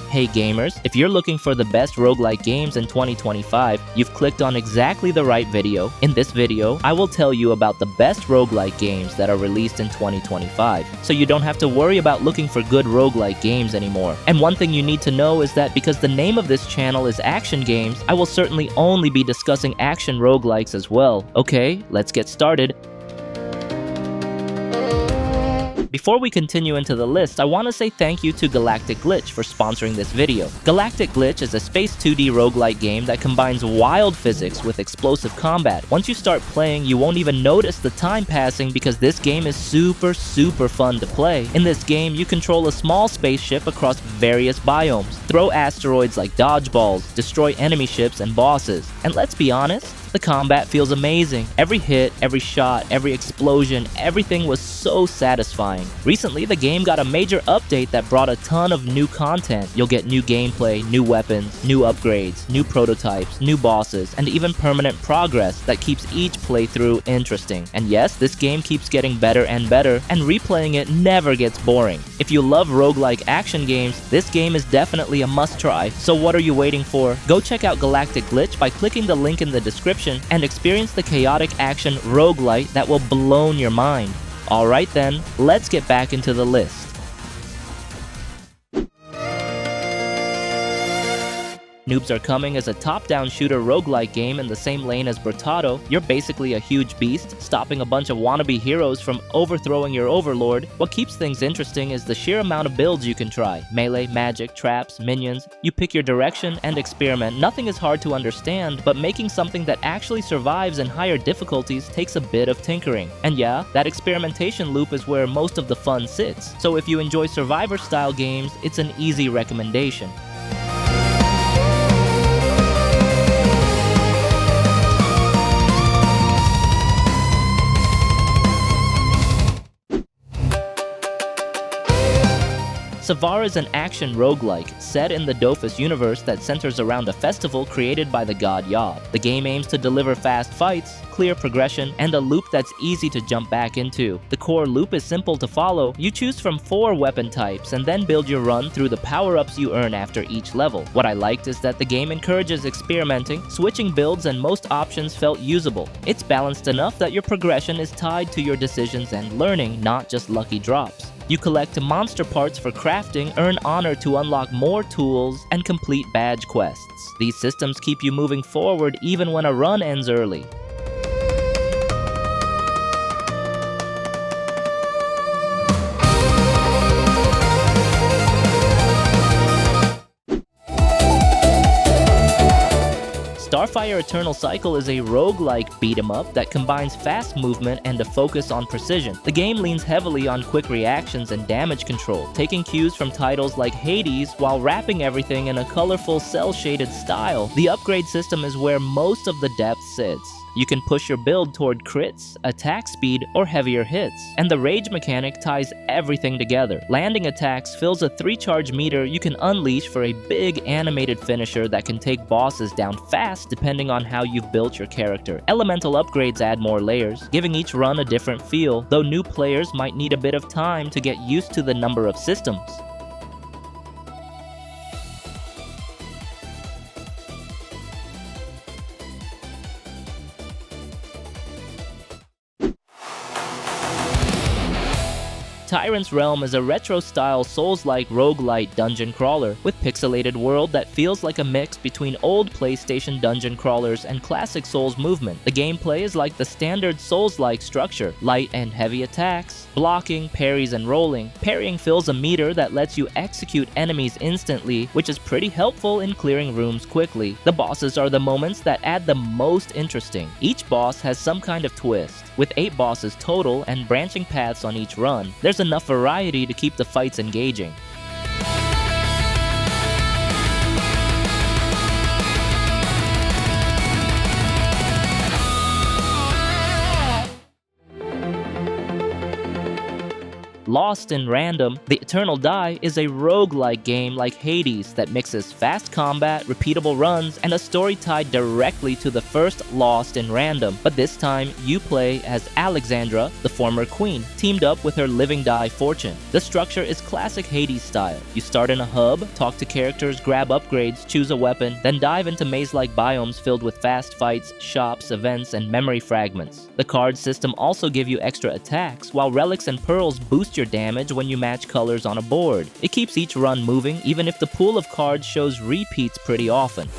Hey gamers, if you're looking for the best roguelike games in 2025, you've clicked on exactly the right video. In this video, I will tell you about the best roguelike games that are released in 2025, so you don't have to worry about looking for good roguelike games anymore. And one thing you need to know is that because the name of this channel is Action Games, I will certainly only be discussing action roguelikes as well. Okay, let's get started. Before we continue into the list, I want to say thank you to Galactic Glitch for sponsoring this video. Galactic Glitch is a space 2D roguelike game that combines wild physics with explosive combat. Once you start playing, you won't even notice the time passing because this game is super fun to play. In this game, you control a small spaceship across various biomes, throw asteroids like dodgeballs, destroy enemy ships and bosses. And let's be honest, the combat feels amazing. Every hit, every shot, every explosion, everything was so satisfying. Recently, the game got a major update that brought a ton of new content. You'll get new gameplay, new weapons, new upgrades, new prototypes, new bosses, and even permanent progress that keeps each playthrough interesting. And yes, this game keeps getting better and better, and replaying it never gets boring. If you love roguelike action games, this game is definitely a must-try. So what are you waiting for? Go check out Galactic Glitch by clicking the link in the description and experience the chaotic action roguelite that will blow your mind. Alright then, let's get back into the list. Noobs Are Coming is a top-down shooter roguelike game in the same lane as Bertado. You're basically a huge beast, stopping a bunch of wannabe heroes from overthrowing your overlord. What keeps things interesting is the sheer amount of builds you can try. Melee, magic, traps, minions. You pick your direction and experiment. Nothing is hard to understand, but making something that actually survives in higher difficulties takes a bit of tinkering. And yeah, that experimentation loop is where most of the fun sits. So if you enjoy survivor-style games, it's an easy recommendation. Savara is an action roguelike set in the Dofus universe that centers around a festival created by the god Yob. The game aims to deliver fast fights, clear progression, and a loop that's easy to jump back into. The core loop is simple to follow. You choose from 4 weapon types and then build your run through the power-ups you earn after each level. What I liked is that the game encourages experimenting, switching builds, and most options felt usable. It's balanced enough that your progression is tied to your decisions and learning, not just lucky drops. You collect monster parts for crafting, earn honor to unlock more tools, and complete badge quests. These systems keep you moving forward even when a run ends early. Starfire Eternal Cycle is a roguelike beat-em-up that combines fast movement and a focus on precision. The game leans heavily on quick reactions and damage control, taking cues from titles like Hades while wrapping everything in a colorful cel-shaded style. The upgrade system is where most of the depth sits. You can push your build toward crits, attack speed, or heavier hits. And the rage mechanic ties everything together. Landing attacks fills a 3-charge meter you can unleash for a big animated finisher that can take bosses down fast depending on how you've built your character. Elemental upgrades add more layers, giving each run a different feel, though new players might need a bit of time to get used to the number of systems. Tyrant Realms is a retro-style Souls-like roguelite dungeon crawler with pixelated world that feels like a mix between old PlayStation dungeon crawlers and classic Souls movement. The gameplay is like the standard Souls-like structure: light and heavy attacks, blocking, parries, and rolling. Parrying fills a meter that lets you execute enemies instantly, which is pretty helpful in clearing rooms quickly. The bosses are the moments that add the most interesting. Each boss has some kind of twist. With 8 bosses total and branching paths on each run, there's enough variety to keep the fights engaging. Lost in Random, The Eternal Die is a roguelike game like Hades that mixes fast combat, repeatable runs, and a story tied directly to the first Lost in Random, but this time you play as Alexandra, the former queen, teamed up with her living die Fortune. The structure is classic Hades style. You start in a hub, talk to characters, grab upgrades, choose a weapon, then dive into maze-like biomes filled with fast fights, shops, events, and memory fragments. The card system also gives you extra attacks, while relics and pearls boost your damage when you match colors on a board. It keeps each run moving, even if the pool of cards shows repeats pretty often.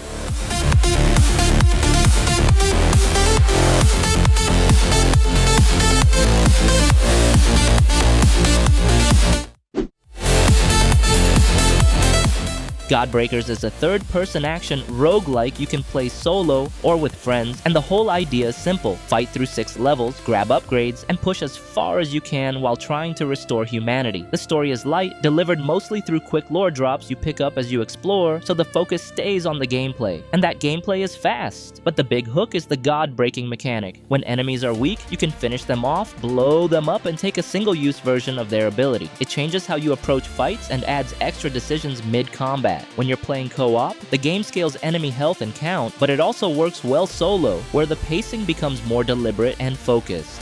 Godbreakers is a third-person action roguelike you can play solo or with friends, and the whole idea is simple. Fight through 6 levels, grab upgrades, and push as far as you can while trying to restore humanity. The story is light, delivered mostly through quick lore drops you pick up as you explore, so the focus stays on the gameplay. And that gameplay is fast. But the big hook is the god-breaking mechanic. When enemies are weak, you can finish them off, blow them up, and take a single-use version of their ability. It changes how you approach fights and adds extra decisions mid-combat. When you're playing co-op, the game scales enemy health and count, but it also works well solo, where the pacing becomes more deliberate and focused.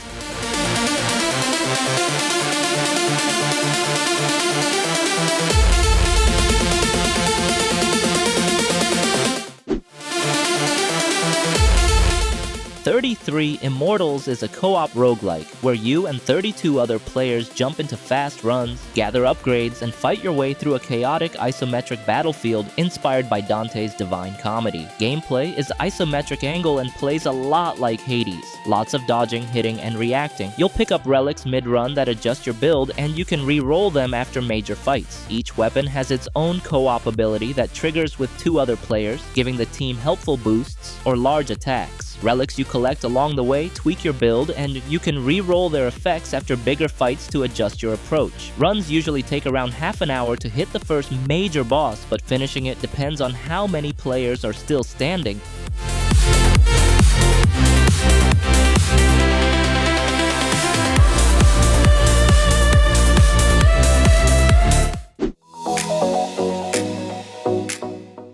Immortals is a co-op roguelike, where you and 32 other players jump into fast runs, gather upgrades, and fight your way through a chaotic isometric battlefield inspired by Dante's Divine Comedy. Gameplay is isometric angle and plays a lot like Hades. Lots of dodging, hitting, and reacting. You'll pick up relics mid-run that adjust your build, and you can re-roll them after major fights. Each weapon has its own co-op ability that triggers with 2 other players, giving the team helpful boosts or large attacks. Relics you collect along the way tweak your build, and you can re-roll their effects after bigger fights to adjust your approach. Runs usually take around half an hour to hit the first major boss, but finishing it depends on how many players are still standing.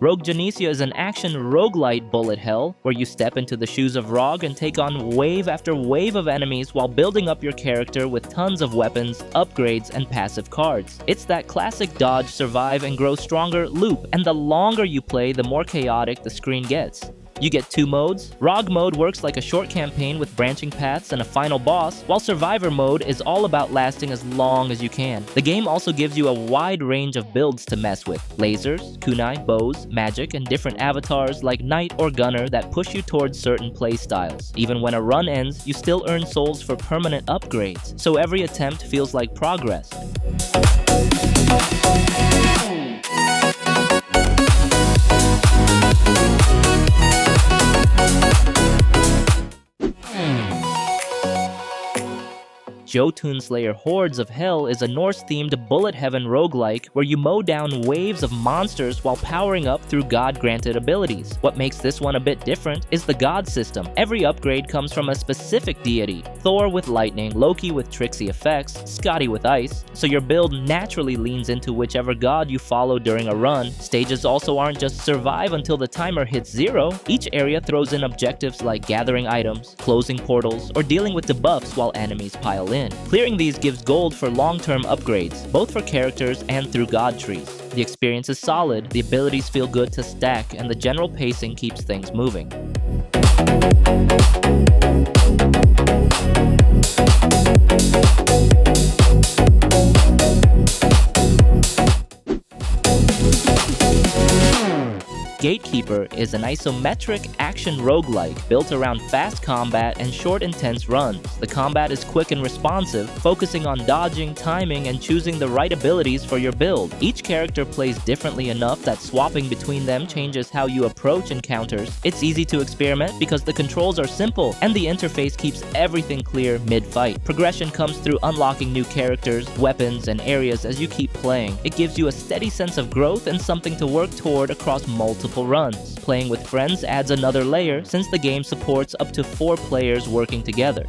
Rogue Genesia is an action roguelite bullet hell, where you step into the shoes of Rogue and take on wave after wave of enemies while building up your character with tons of weapons, upgrades, and passive cards. It's that classic dodge, survive, and grow stronger loop, and the longer you play, the more chaotic the screen gets. You get 2 modes. Rogue mode works like a short campaign with branching paths and a final boss, while Survivor mode is all about lasting as long as you can. The game also gives you a wide range of builds to mess with. Lasers, kunai, bows, magic, and different avatars like Knight or Gunner that push you towards certain playstyles. Even when a run ends, you still earn souls for permanent upgrades, so every attempt feels like progress. Jotunnslayer Hordes of Hel is a Norse-themed bullet heaven roguelike where you mow down waves of monsters while powering up through god-granted abilities. What makes this one a bit different is the god system. Every upgrade comes from a specific deity. Thor with lightning, Loki with tricksy effects, Scotty with ice, so your build naturally leans into whichever god you follow during a run. Stages also aren't just survive until the timer hits 0. Each area throws in objectives like gathering items, closing portals, or dealing with debuffs while enemies pile in. Clearing these gives gold for long-term upgrades, both for characters and through god trees. The experience is solid, the abilities feel good to stack, and the general pacing keeps things moving. Gatekeeper is an isometric action roguelike built around fast combat and short intense runs. The combat is quick and responsive, focusing on dodging, timing, and choosing the right abilities for your build. Each character plays differently enough that swapping between them changes how you approach encounters. It's easy to experiment because the controls are simple, and the interface keeps everything clear mid-fight. Progression comes through unlocking new characters, weapons, and areas as you keep playing. It gives you a steady sense of growth and something to work toward across multiple runs. Playing with friends adds another layer since the game supports up to 4 players working together.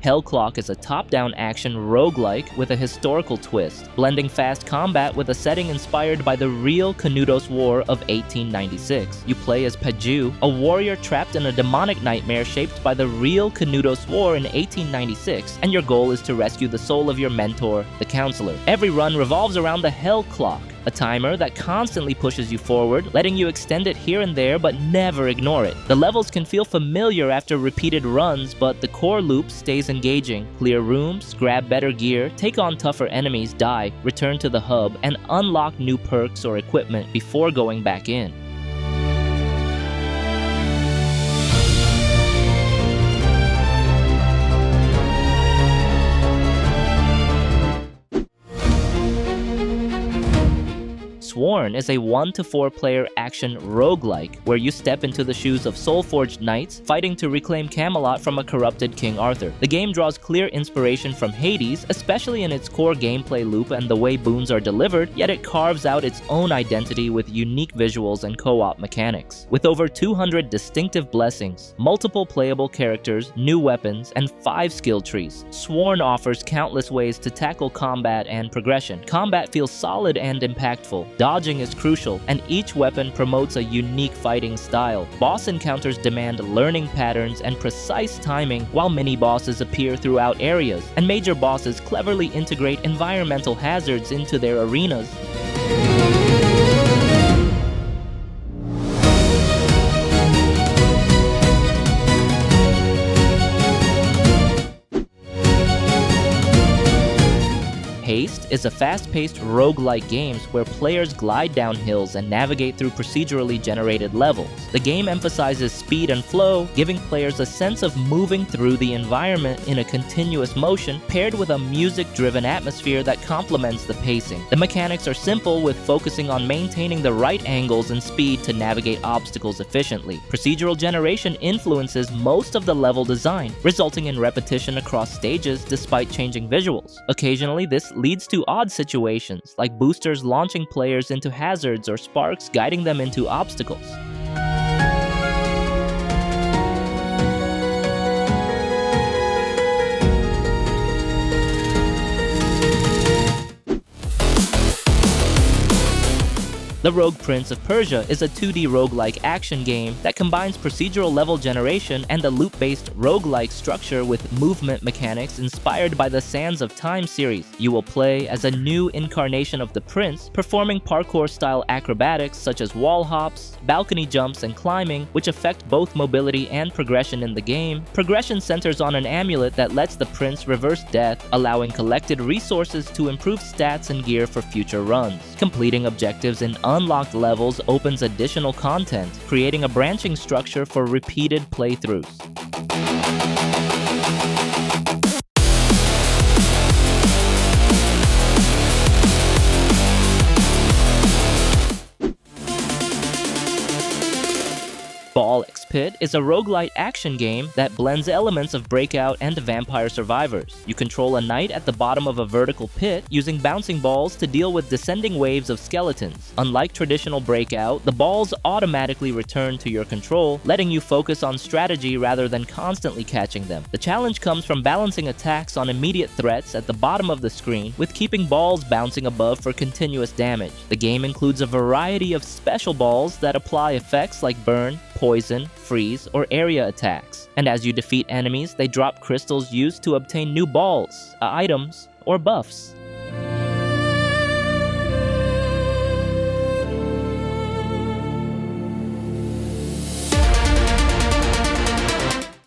Hellclock is a top-down action roguelike with a historical twist, blending fast combat with a setting inspired by the real Canudos War of 1896. You play as Paju, a warrior trapped in a demonic nightmare shaped by the real Canudos War in 1896, and your goal is to rescue the soul of your mentor, the Counselor. Every run revolves around the Hellclock, a timer that constantly pushes you forward, letting you extend it here and there but never ignore it. The levels can feel familiar after repeated runs, but the core loop stays engaging. Clear rooms, grab better gear, take on tougher enemies, die, return to the hub, and unlock new perks or equipment before going back in. Sworn is a 1-to-4 player action roguelike, where you step into the shoes of soul-forged knights fighting to reclaim Camelot from a corrupted King Arthur. The game draws clear inspiration from Hades, especially in its core gameplay loop and the way boons are delivered, yet it carves out its own identity with unique visuals and co-op mechanics. With over 200 distinctive blessings, multiple playable characters, new weapons, and 5 skill trees, Sworn offers countless ways to tackle combat and progression. Combat feels solid and impactful. Dodging is crucial, and each weapon promotes a unique fighting style. Boss encounters demand learning patterns and precise timing, while mini-bosses appear throughout areas, and major bosses cleverly integrate environmental hazards into their arenas. Haste is a fast-paced roguelike game where players glide down hills and navigate through procedurally generated levels. The game emphasizes speed and flow, giving players a sense of moving through the environment in a continuous motion, paired with a music-driven atmosphere that complements the pacing. The mechanics are simple, with focusing on maintaining the right angles and speed to navigate obstacles efficiently. Procedural generation influences most of the level design, resulting in repetition across stages despite changing visuals. Occasionally, this leads to odd situations, like boosters launching players into hazards or sparks guiding them into obstacles. The Rogue Prince of Persia is a 2D roguelike action game that combines procedural level generation and a loop-based roguelike structure with movement mechanics inspired by the Sands of Time series. You will play as a new incarnation of the prince, performing parkour-style acrobatics such as wall hops, balcony jumps, and climbing, which affect both mobility and progression in the game. Progression centers on an amulet that lets the prince reverse death, allowing collected resources to improve stats and gear for future runs. Completing objectives in unlocked levels opens additional content, creating a branching structure for repeated playthroughs. Ball-X Pit is a roguelite action game that blends elements of Breakout and Vampire Survivors. You control a knight at the bottom of a vertical pit, using bouncing balls to deal with descending waves of skeletons. Unlike traditional Breakout, the balls automatically return to your control, letting you focus on strategy rather than constantly catching them. The challenge comes from balancing attacks on immediate threats at the bottom of the screen, with keeping balls bouncing above for continuous damage. The game includes a variety of special balls that apply effects like burn, poison, freeze, or area attacks. And as you defeat enemies, they drop crystals used to obtain new balls, items, or buffs.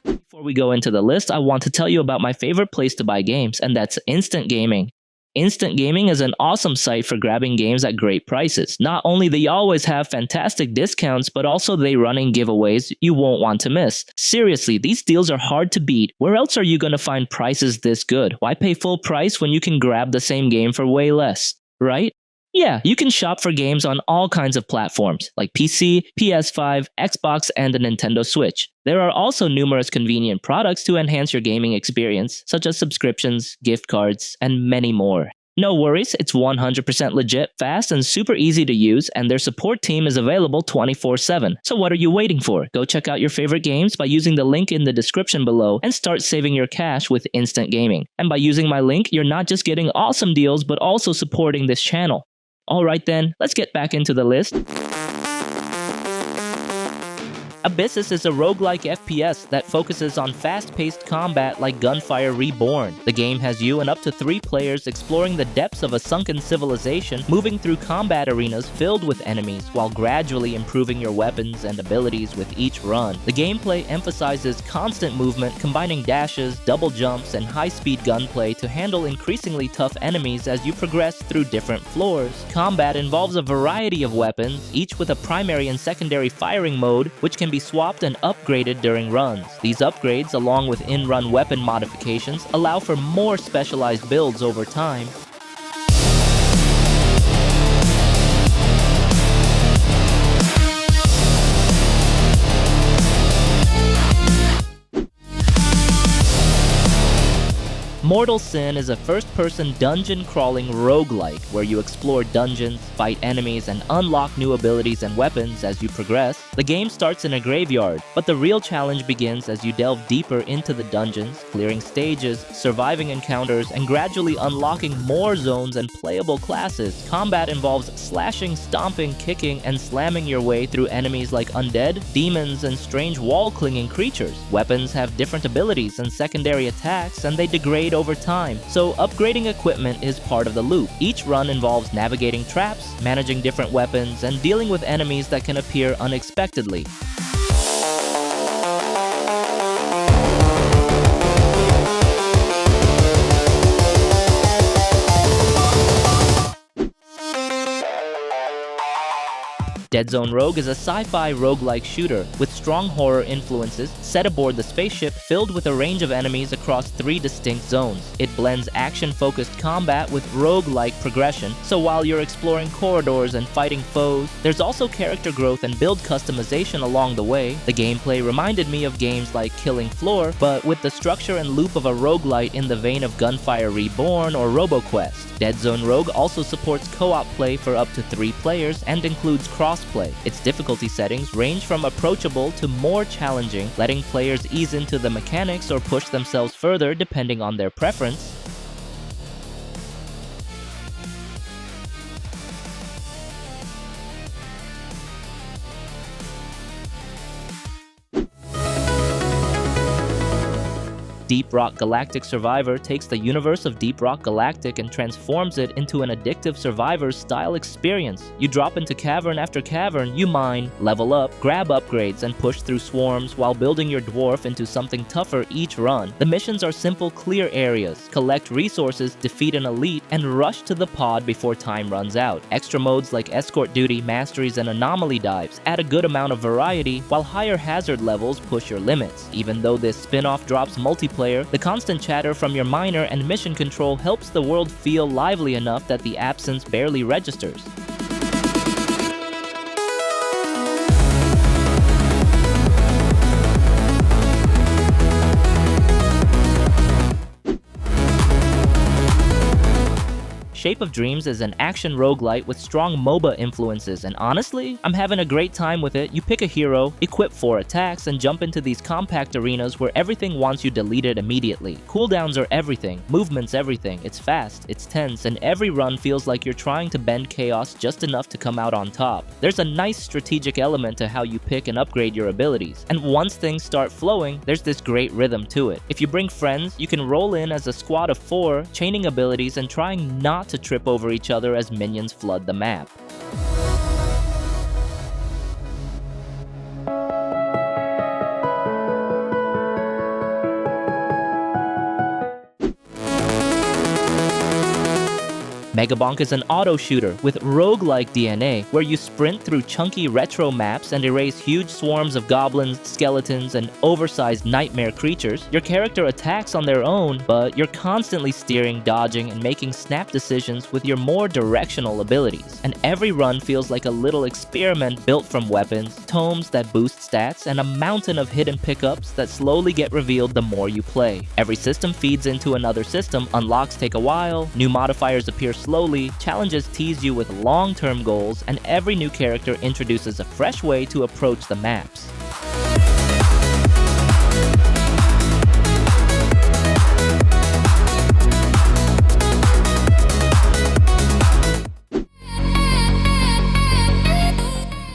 Before we go into the list, I want to tell you about my favorite place to buy games, and that's Instant Gaming. Instant Gaming is an awesome site for grabbing games at great prices. Not only they always have fantastic discounts, but also they running giveaways you won't want to miss. Seriously, these deals are hard to beat. Where else are you going to find prices this good? Why pay full price when you can grab the same game for way less, right? Yeah, you can shop for games on all kinds of platforms, like PC, PS5, Xbox, and the Nintendo Switch. There are also numerous convenient products to enhance your gaming experience, such as subscriptions, gift cards, and many more. No worries, it's 100% legit, fast, and super easy to use, and their support team is available 24/7. So what are you waiting for? Go check out your favorite games by using the link in the description below and start saving your cash with instant gaming. And by using my link, you're not just getting awesome deals, but also supporting this channel. Alright then, let's get back into the list. Abyssus is a roguelike FPS that focuses on fast-paced combat like Gunfire Reborn. The game has you and up to 3 players exploring the depths of a sunken civilization, moving through combat arenas filled with enemies while gradually improving your weapons and abilities with each run. The gameplay emphasizes constant movement, combining dashes, double jumps, and high-speed gunplay to handle increasingly tough enemies as you progress through different floors. Combat involves a variety of weapons, each with a primary and secondary firing mode, which can be swapped and upgraded during runs. These upgrades, along with in-run weapon modifications, allow for more specialized builds over time. Mortal Sin is a first-person dungeon-crawling roguelike where you explore dungeons, fight enemies, and unlock new abilities and weapons as you progress. The game starts in a graveyard, but the real challenge begins as you delve deeper into the dungeons, clearing stages, surviving encounters, and gradually unlocking more zones and playable classes. Combat involves slashing, stomping, kicking, and slamming your way through enemies like undead, demons, and strange wall-clinging creatures. Weapons have different abilities and secondary attacks, and they degrade over time, so upgrading equipment is part of the loop. Each run involves navigating traps, managing different weapons, and dealing with enemies that can appear unexpectedly. Deadzone Rogue is a sci-fi roguelike shooter with strong horror influences set aboard the spaceship filled with a range of enemies across 3 distinct zones. It blends action-focused combat with roguelike progression, so while you're exploring corridors and fighting foes, there's also character growth and build customization along the way. The gameplay reminded me of games like Killing Floor, but with the structure and loop of a roguelite in the vein of Gunfire Reborn or RoboQuest. Deadzone Rogue also supports co-op play for up to 3 players and includes crossplay. Its difficulty settings range from approachable to more challenging, letting players ease into the mechanics or push themselves further depending on their preference. Deep Rock Galactic Survivor takes the universe of Deep Rock Galactic and transforms it into an addictive Survivor-style experience. You drop into cavern after cavern, you mine, level up, grab upgrades, and push through swarms while building your dwarf into something tougher each run. The missions are simple, clear areas. Collect resources, defeat an elite, and rush to the pod before time runs out. Extra modes like escort duty, masteries, and anomaly dives add a good amount of variety, while higher hazard levels push your limits. Even though this spin-off drops multiplayer, the constant chatter from your miner and mission control helps the world feel lively enough that the absence barely registers. Shape of Dreams is an action roguelite with strong MOBA influences, and honestly, I'm having a great time with it. You pick a hero, equip 4 attacks, and jump into these compact arenas where everything wants you deleted immediately. Cooldowns are everything, movement's everything, it's fast, it's tense, and every run feels like you're trying to bend chaos just enough to come out on top. There's a nice strategic element to how you pick and upgrade your abilities, and once things start flowing, there's this great rhythm to it. If you bring friends, you can roll in as a squad of 4, chaining abilities and trying not to trip over each other as minions flood the map. Megabonk is an auto shooter with roguelike DNA, where you sprint through chunky retro maps and erase huge swarms of goblins, skeletons, and oversized nightmare creatures. Your character attacks on their own, but you're constantly steering, dodging, and making snap decisions with your more directional abilities. And every run feels like a little experiment built from weapons, tomes that boost stats, and a mountain of hidden pickups that slowly get revealed the more you play. Every system feeds into another system, unlocks take a while, new modifiers appear slowly, challenges tease you with long-term goals, and every new character introduces a fresh way to approach the maps.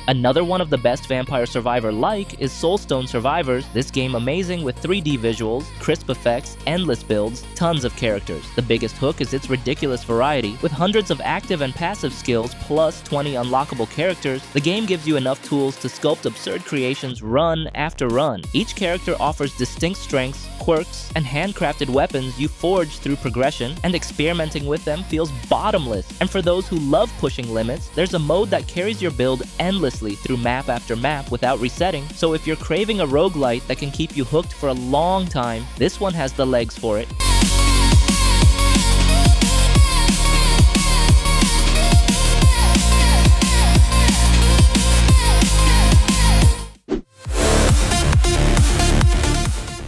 Another one of the best Vampire Survivor-like is Soulstone Survivors. This game amazing with 3D visuals, crisp effects, endless builds, tons of characters. The biggest hook is its ridiculous variety. With hundreds of active and passive skills plus 20 unlockable characters, the game gives you enough tools to sculpt absurd creations run after run. Each character offers distinct strengths, quirks, and handcrafted weapons you forge through progression, and experimenting with them feels bottomless. And for those who love pushing limits, there's a mode that carries your build endlessly through map after map without resetting, so if you're craving a roguelite that can keep you hooked for a long time, this one has the legs for it.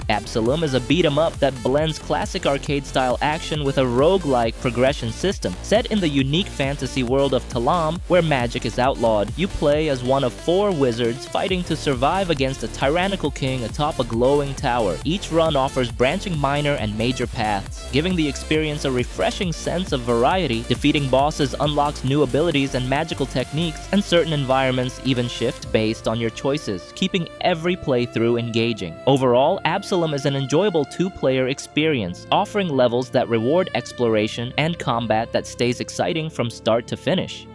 Absolum is a beat-em-up that blends classic arcade-style action with a roguelike progression system. Set in the unique fantasy world of Talam, where magic is outlawed, you play as one of 4 wizards fighting to survive against a tyrannical king atop a glowing tower. Each run offers branching minor and major paths, giving the experience a refreshing sense of variety. Defeating bosses unlocks new abilities and magical techniques, and certain environments even shift based on your choices, keeping every playthrough engaging. Overall, Absolum is an enjoyable 2-player experience, offering levels that reward exploration and combat that stays exciting from start to finish.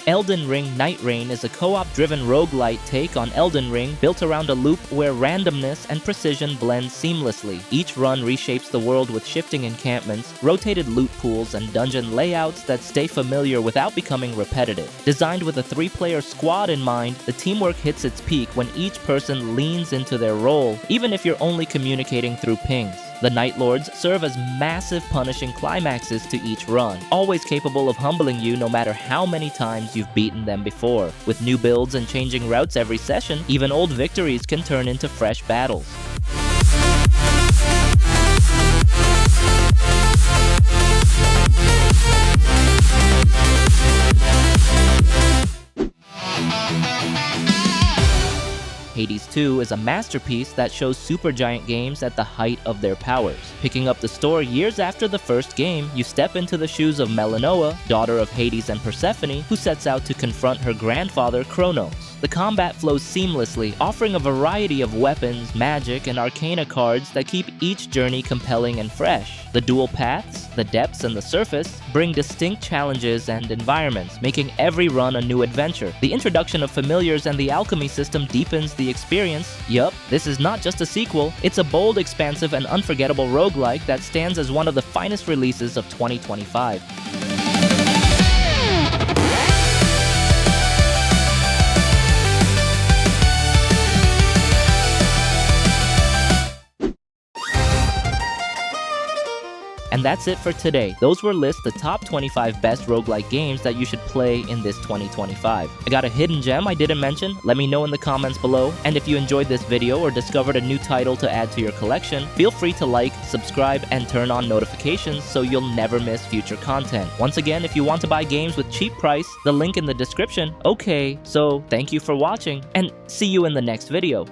Elden Ring NIGHTREIGN is a co-op-driven roguelite take on Elden Ring, built around a loop where randomness and precision blend seamlessly. Each run reshapes the world with shifting encampments, rotated loot pools, and dungeon layouts that stay familiar without becoming repetitive. Designed with a 3-player squad in mind, the teamwork hits its peak when each person leans into their role, even if you're only communicating through pings. The Night Lords serve as massive punishing climaxes to each run, always capable of humbling you no matter how many times you've beaten them before. With new builds and changing routes every session, even old victories can turn into fresh battles. Hades 2 is a masterpiece that shows Supergiant Games at the height of their powers. Picking up the story years after the first game, you step into the shoes of Melinoa, daughter of Hades and Persephone, who sets out to confront her grandfather Kronos. The combat flows seamlessly, offering a variety of weapons, magic, and arcana cards that keep each journey compelling and fresh. The dual paths, the depths and the surface, bring distinct challenges and environments, making every run a new adventure. The introduction of familiars and the alchemy system deepens the experience. Yup, this is not just a sequel, it's a bold, expansive, and unforgettable roguelike that stands as one of the finest releases of 2025. And that's it for today. Those were lists the top 25 best roguelike games that you should play in this 2025. I got a hidden gem I didn't mention? Let me know in the comments below. And if you enjoyed this video or discovered a new title to add to your collection, feel free to like, subscribe, and turn on notifications so you'll never miss future content. Once again, if you want to buy games with cheap price, the link in the description. Okay, so thank you for watching, and see you in the next video.